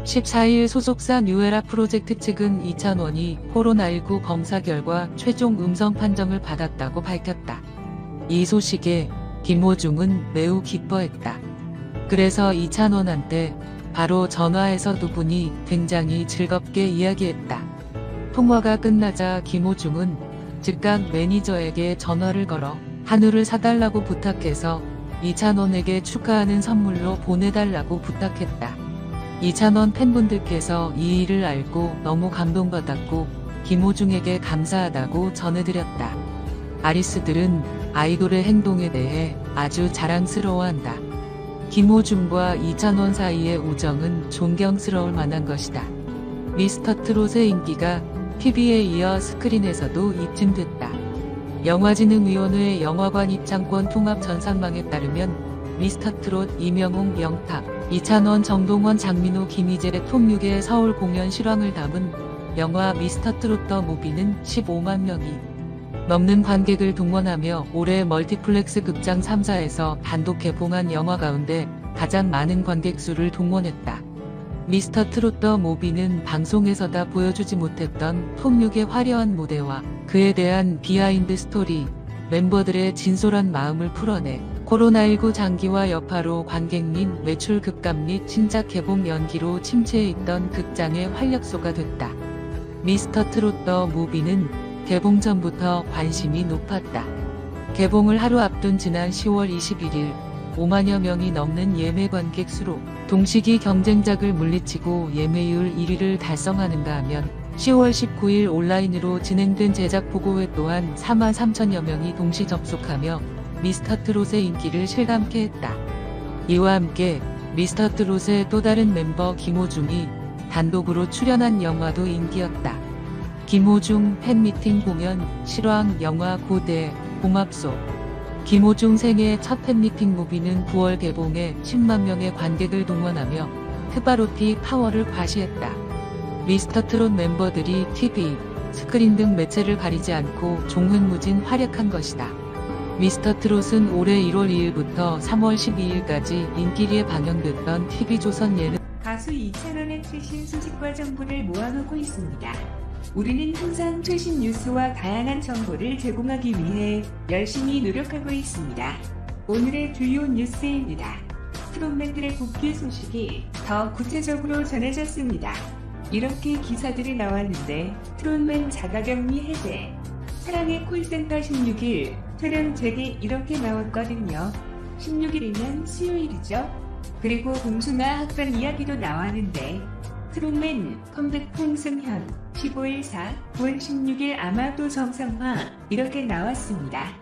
14일 소속사 뉴에라 프로젝트 측은 이찬원이 코로나19 검사 결과 최종 음성 판정을 받았다고 밝혔다. 이 소식에 김호중은 매우 기뻐했다. 그래서 이찬원한테 바로 전화해서 두 분이 굉장히 즐겁게 이야기했다. 통화가 끝나자 김호중은 즉각 매니저에게 전화를 걸어 한우를 사달라고 부탁해서 이찬원에게 축하하는 선물로 보내달라고 부탁했다. 이찬원 팬분들께서 이 일을 알고 너무 감동받았고 김호중에게 감사하다고 전해드렸다. 아리스들은 아이돌의 행동에 대해 아주 자랑스러워한다. 김호중과 이찬원 사이의 우정은 존경스러울 만한 것이다. 미스터트롯의 인기가 TV에 이어 스크린에서도 입증됐다. 영화진흥위원회 영화관 입장권 통합 전산망에 따르면 미스터트롯 이명웅, 영탁, 이찬원, 정동원, 장민호, 김희재의 톱 6의 서울 공연 실황을 담은 영화 미스터트롯 더 무비는 15만 명이 넘는 관객을 동원하며 올해 멀티플렉스 극장 3사에서 단독 개봉한 영화 가운데 가장 많은 관객 수를 동원했다. 미스터트롯 더 무비는 방송에서다 보여주지 못했던 톱 6의 화려한 무대와 그에 대한 비하인드 스토리, 멤버들의 진솔한 마음을 풀어내 코로나19 장기화 여파로 관객 및 매출 급감 및 신작 개봉 연기로 침체해 있던 극장의 활력소가 됐다. 미스터트롯 더 무비는 개봉 전부터 관심이 높았다. 개봉을 하루 앞둔 지난 10월 21일 5만여 명이 넘는 예매 관객 수로 동시기 경쟁작을 물리치고 예매율 1위를 달성하는가 하면 10월 19일 온라인으로 진행된 제작 보고회 또한 4만 3천여 명이 동시 접속하며 미스터트롯의 인기를 실감케 했다. 이와 함께 미스터트롯의 또 다른 멤버 김호중이 단독으로 출연한 영화도 인기였다. 김호중 팬미팅 공연, 실황, 영화 고대, 고맙소. 김호중 생애 첫 팬미팅 무비는 9월 개봉해 10만 명의 관객을 동원하며 트바로티 파워를 과시했다. 미스터트롯 멤버들이 TV, 스크린 등 매체를 가리지 않고 종횡무진 활약한 것이다. 미스터트롯은 올해 1월 2일부터 3월 12일까지 인기리에 방영됐던 TV조선 예능 가수 이찬원의 최신 소식과 정보를 모아놓고 있습니다. 우리는 항상 최신 뉴스와 다양한 정보를 제공하기 위해 열심히 노력하고 있습니다. 오늘의 주요 뉴스입니다. 트롯맨들의 복귀 소식이 더 구체적으로 전해졌습니다. 이렇게 기사들이 나왔는데 트롯맨 자가격리 해제, 사랑의 콜센터 16일, 촬영 재개 이렇게 나왔거든요. 16일이면 수요일이죠. 그리고 봉숭아 학당 이야기도 나왔는데 트롯맨 컴백 홍승현 15일 4, 9월 16일 아마도 정상화 이렇게 나왔습니다.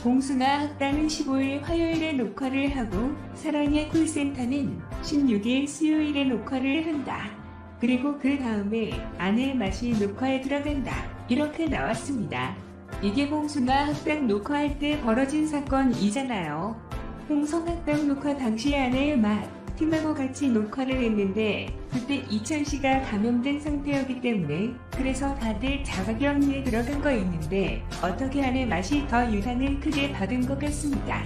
봉숭아 학당은 15일 화요일에 녹화를 하고 사랑의 콜센터는 16일 수요일에 녹화를 한다. 그리고 그 다음에 아내의 맛이 녹화에 들어간다. 이렇게 나왔습니다. 이게 봉숭아 학당 녹화할 때 벌어진 사건이잖아요. 홍성학당 녹화 당시 아내의 맛 팀하고 같이 녹화를 했는데 그때 이찬씨가 감염된 상태였기 때문에 그래서 다들 자가격리에 들어간 거였는데 어떻게 아내 맛이 더 유난을 크게 받은 것 같습니다.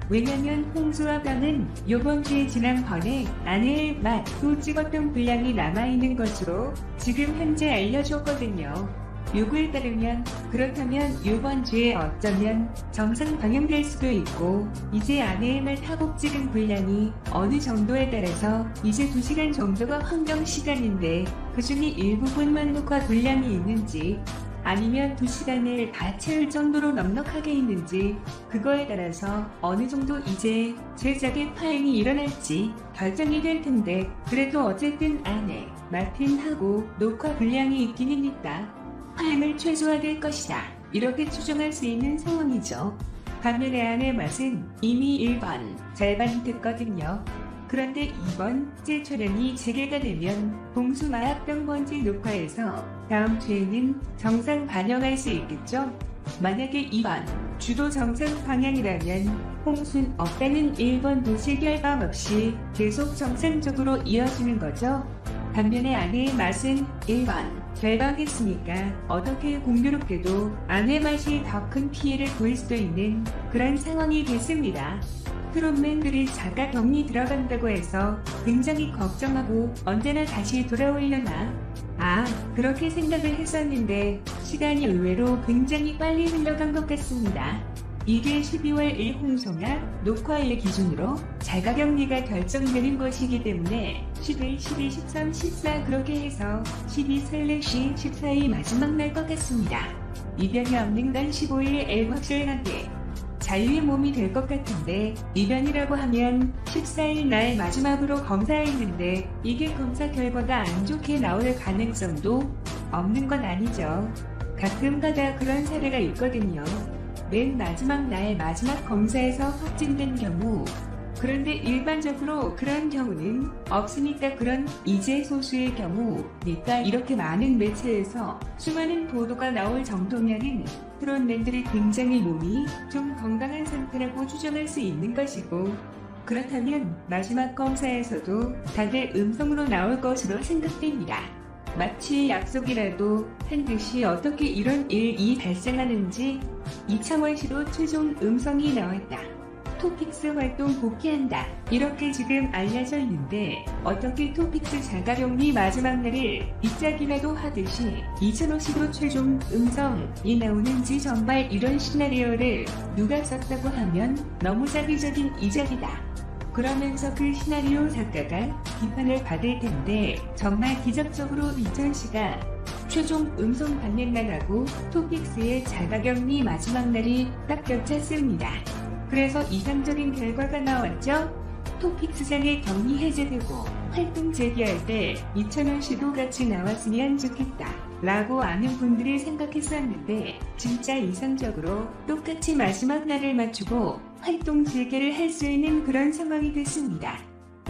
왜냐면 홍수아병은 요번 주에 지난번에 아내의 맛도 찍었던 분량이 남아있는 것으로 지금 현재 알려줬거든요. 요구에 따르면 그렇다면 요번 주에 어쩌면 정상 방영될 수도 있고 이제 아내의 말 타곡 찍은 분량이 어느 정도에 따라서 이제 2시간 정도가 환경 시간인데 그중에 일부분만 녹화 분량이 있는지 아니면 2시간을 다 채울 정도로 넉넉하게 있는지 그거에 따라서 어느 정도 이제 제작의 파행이 일어날지 결정이 될 텐데 그래도 어쨌든 아내, 마틴하고 녹화 분량이 있기니까 파행을 최소화될 것이다. 이렇게 추정할 수 있는 상황이죠. 반면에 아내 맛은 이미 1번 절반됐거든요. 그런데 2번째 촬영이 재개가 되면 봉숭아학당 번지 녹화에서 다음 주에는 정상 반영할 수 있겠죠? 만약에 2번 주도 정상 방향이라면 홍순 업다는 1번 도시 결방 없이 계속 정상적으로 이어지는 거죠. 반면에 아내의 맛은 1번 결방했으니까 어떻게 공교롭게도 아내 맛이 더 큰 피해를 보일 수도 있는 그런 상황이 됐습니다. 트롯맨들이 자가 격리 들어간다고 해서 굉장히 걱정하고 언제나 다시 돌아오려나? 그렇게 생각을 했었는데 시간이 의외로 굉장히 빨리 흘러간 것 같습니다. 이게 12월 1 홍성아 녹화일 기준으로 자가격리가 결정되는 것이기 때문에 11, 12, 13, 14 그렇게 해서 12/14이 마지막 날 것 같습니다. 이변이 없는 건 15일 확실하게 자유의 몸이 될 것 같은데 이변이라고 하면 14일 날 마지막으로 검사했는데 이게 검사 결과가 안 좋게 나올 가능성도 없는 건 아니죠. 가끔가다 그런 사례가 있거든요. 맨 마지막 날 마지막 검사에서 확진된 경우. 그런데 일반적으로 그런 경우는 없으니까 그런 이제 소수의 경우니까 이렇게 많은 매체에서 수많은 보도가 나올 정도면은 트롯맨들이 굉장히 몸이 좀 건강한 상태라고 추정할 수 있는 것이고, 그렇다면 마지막 검사에서도 다들 음성으로 나올 것으로 생각됩니다. 마치 약속이라도 한 듯이 어떻게 이런 일이 발생하는지. 이창원씨도 최종 음성이 나왔다. 토픽스 활동 복귀한다. 이렇게 지금 알려져 있는데 어떻게 토픽스 자가격리 마지막 날을 이짝이라도 하듯이 이찬호씨도 최종 음성이 나오는지. 정말 이런 시나리오를 누가 썼다고 하면 너무 자기적인 이작이다. 그러면서 그 시나리오 작가가 비판을 받을 텐데 정말 기적적으로 이찬씨가 최종 음성 받는 날하고 토픽스의 자가격리 마지막 날이 딱 겹쳤습니다. 그래서 이상적인 결과가 나왔죠. 토픽스장의 격리 해제되고 활동 재개할 때 이찬원 씨도 같이 나왔으면 좋겠다 라고 많은 분들이 생각했었는데 진짜 이상적으로 똑같이 마지막 날을 맞추고 활동 재개를 할 수 있는 그런 상황이 됐습니다.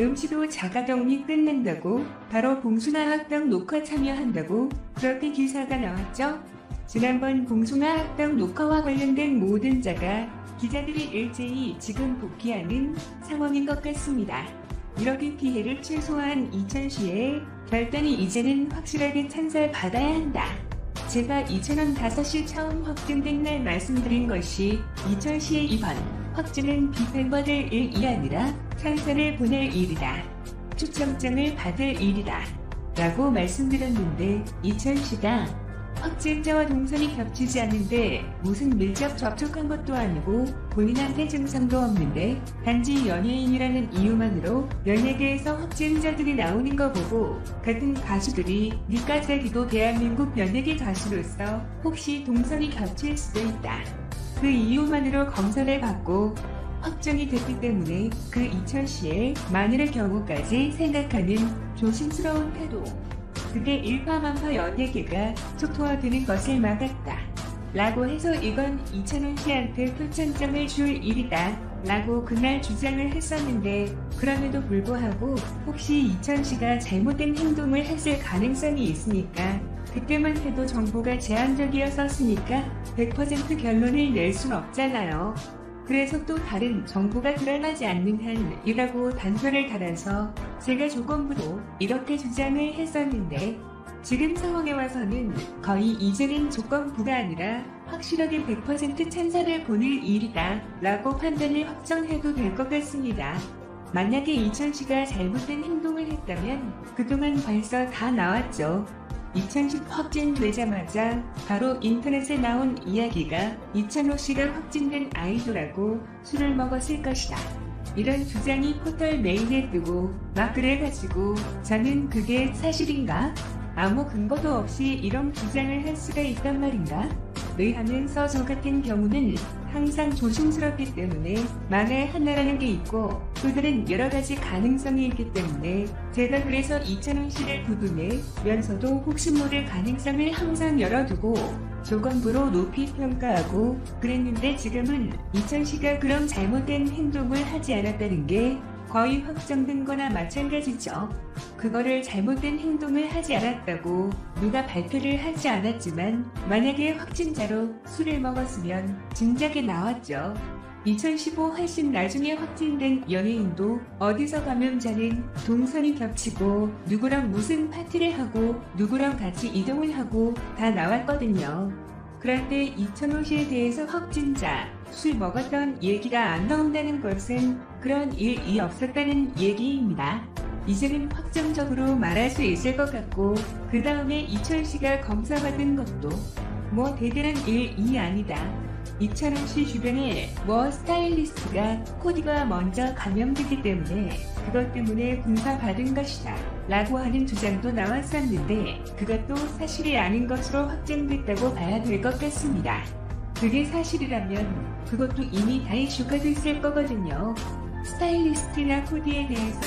음치도 자가격리 끝낸다고 바로 봉숭아 학당 녹화 참여한다고 그렇게 기사가 나왔죠. 지난번 봉숭아 학당 녹화와 관련된 모든 자가 기자들이 일제히 지금 복귀하는 상황인 것 같습니다. 이렇게 피해를 최소화한 이찬씨의 결단이 이제는 확실하게 찬살받아야 한다. 제가 이찬원 5시 처음 확진된 날 말씀드린 것이 이찬씨의 이번 확진은 비판받을 일이 아니라 찬사를 보낼 일이다. 초청장을 받을 일이다. 라고 말씀드렸는데 이찬씨가 확진자와 동선이 겹치지 않는데 무슨 밀접 접촉한 것도 아니고 본인한테 증상도 없는데 단지 연예인이라는 이유만으로 연예계에서 확진자들이 나오는 거 보고 같은 가수들이 니까 자기도 대한민국 연예계 가수로서 혹시 동선이 겹칠 수도 있다. 그 이유만으로 검사를 받고 확정이 됐기 때문에 그 이철씨의 만일의 경우까지 생각하는 조심스러운 태도. 그게 일파만파 연예계가 초토화되는 것을 막았다. 라고 해서 이건 이찬원 씨한테 표창장을 줄 일이다. 라고 그날 주장을 했었는데 그럼에도 불구하고 혹시 이찬 씨가 잘못된 행동을 했을 가능성이 있으니까 그때만 해도 정보가 제한적이었었으니까 100% 결론을 낼 순 없잖아요. 그래서 또 다른 정보가 드러나지 않는 한 이라고 단서를 달아서 제가 조건부로 이렇게 주장을 했었는데 지금 상황에 와서는 거의 이제는 조건부가 아니라 확실하게 100% 찬사를 보낼 일이다 라고 판단을 확정해도 될 것 같습니다. 만약에 이찬씨가 잘못된 행동을 했다면 그동안 벌써 다 나왔죠. 이찬씨 확진되자마자 바로 인터넷에 나온 이야기가 이찬호씨가 확진된 아이돌하고 술을 먹었을 것이다. 이런 주장이 포털 메인에 뜨고 막 그래가지고 저는 그게 사실인가? 아무 근거도 없이 이런 주장을 할 수가 있단 말인가? 늘 하면서 저 같은 경우는 항상 조심스럽기 때문에 만에 하나라는 게 있고 또 다른 여러 가지 가능성이 있기 때문에 제가 그래서 이찬원 씨를 부분하면서도 혹시 모를 가능성을 항상 열어두고 조건부로 높이 평가하고 그랬는데 지금은 이찬 씨가 그런 잘못된 행동을 하지 않았다는 게 거의 확정된 거나 마찬가지죠. 그거를 잘못된 행동을 하지 않았다고 누가 발표를 하지 않았지만 만약에 확진자로 술을 먹었으면 진작에 나왔죠. 2015 훨씬 나중에 확진된 연예인도 어디서 감염자는 동선이 겹치고 누구랑 무슨 파티를 하고 누구랑 같이 이동을 하고 다 나왔거든요. 그런데 이찬원 씨에 대해서 확진자, 술 먹었던 얘기가 안 나온다는 것은 그런 일이 없었다는 얘기입니다. 이제는 확정적으로 말할 수 있을 것 같고, 그 다음에 이철 씨가 검사받은 것도 뭐 대단한 일이 아니다. 이찬원 씨 주변에 스타일리스트가 코디가 먼저 감염되기 때문에 그것 때문에 군사받은 것이다 라고 하는 주장도 나왔었는데, 그것도 사실이 아닌 것으로 확정됐다고 봐야 될 것 같습니다. 그게 사실이라면 그것도 이미 다 이슈가 됐을 거거든요. 스타일리스트나 코디에 대해서